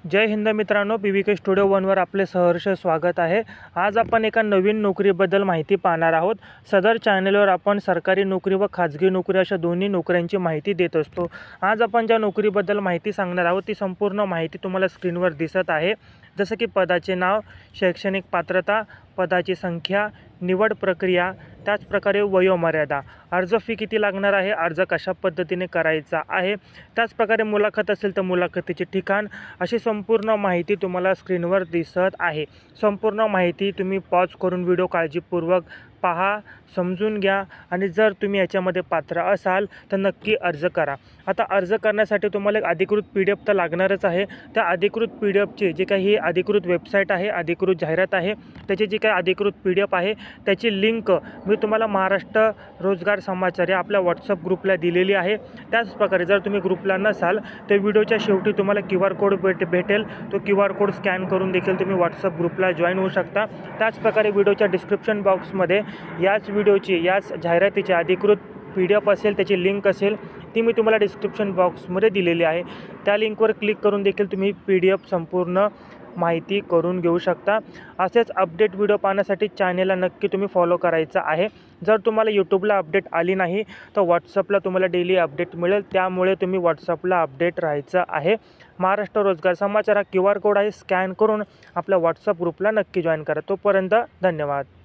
जय हिंद मित्रांनो, PVK studio वनवर आपले सहर्ष स्वागत आहे। आज आपण एका नवीन नोकरीबद्दल माहिती पाहणार आहोत। सदर चॅनलवर आपण सरकारी नोकरी व खाजगी नोकरी अशा दोन्ही नोकऱ्यांची माहिती देत असतो। आज आपण ज्या नोकरीबद्दल माहिती सांगणार आहोत ती संपूर्ण माहिती तुम्हाला स्क्रीनवर दिसत आहे। जसे की पदाचे नाव, शैक्षणिक पात्रता, पदाची संख्या, निवड प्रक्रिया, त्याचप्रकारे वयोमर्यादा, अर्ज फी किती लागणार आहे, अर्ज कशा पद्धतीने करायचा आहे, त्याचप्रकारे मुलाखत असेल तर मुलाखतीचे ठिकाण, अशी संपूर्ण माहिती तुम्हाला स्क्रीनवर दिसत आहे। संपूर्ण माहिती तुम्ही पॉज करून व्हिडिओ काळजीपूर्वक पहा, समजून घ्या आणि जर तुम्ही याच्यामध्ये पात्र असाल तर नक्की अर्ज करा। आता अर्ज करण्यासाठी तुम्हाला एक अधिकृत PDF तर लागणारच आहे। त्या अधिकृत PDFची जे काही अधिकृत वेबसाईट आहे, अधिकृत जाहिरात आहे, त्याची जी काही अधिकृत PDF आहे त्याची लिंक मी तुम्हाला महाराष्ट्र रोजगार समाचार या आपल्या WhatsApp ग्रुपला दिलेली आहे। त्याचप्रकारे जर तुम्ही ग्रुपला नसाल तर व्हिडिओच्या शेवटी तुम्हाला QR कोड भेटेल। तो QR कोड स्कॅन करून देखील तुम्ही WhatsApp ग्रुपला जॉईन होऊ शकता। त्याचप्रकारे व्हिडिओच्या डिस्क्रिप्शन बॉक्समध्ये याच व्हिडिओची, याच जाहिरातीची अधिकृत PDF असेल, त्याची लिंक असेल, ती मी तुम्हाला डिस्क्रिप्शन बॉक्समध्ये दिलेली आहे। त्या लिंकवर क्लिक करून देखील तुम्ही PDF संपूर्ण माहिती करून घेऊ शकता। असेच अपडेट व्हिडिओ पाहण्यासाठी चॅनेलला नक्की तुम्ही फॉलो करायचं आहे। जर तुम्हाला यूट्यूबला अपडेट आली नाही तर WhatsAppला तुम्हाला डेली अपडेट मिळेल, त्यामुळे तुम्ही WhatsAppला अपडेट राहायचं आहे। महाराष्ट्र रोजगार समाचार हा QR कोड आहे, स्कॅन करून आपल्या WhatsApp ग्रुपला नक्की जॉईन करा। तोपर्यंत धन्यवाद।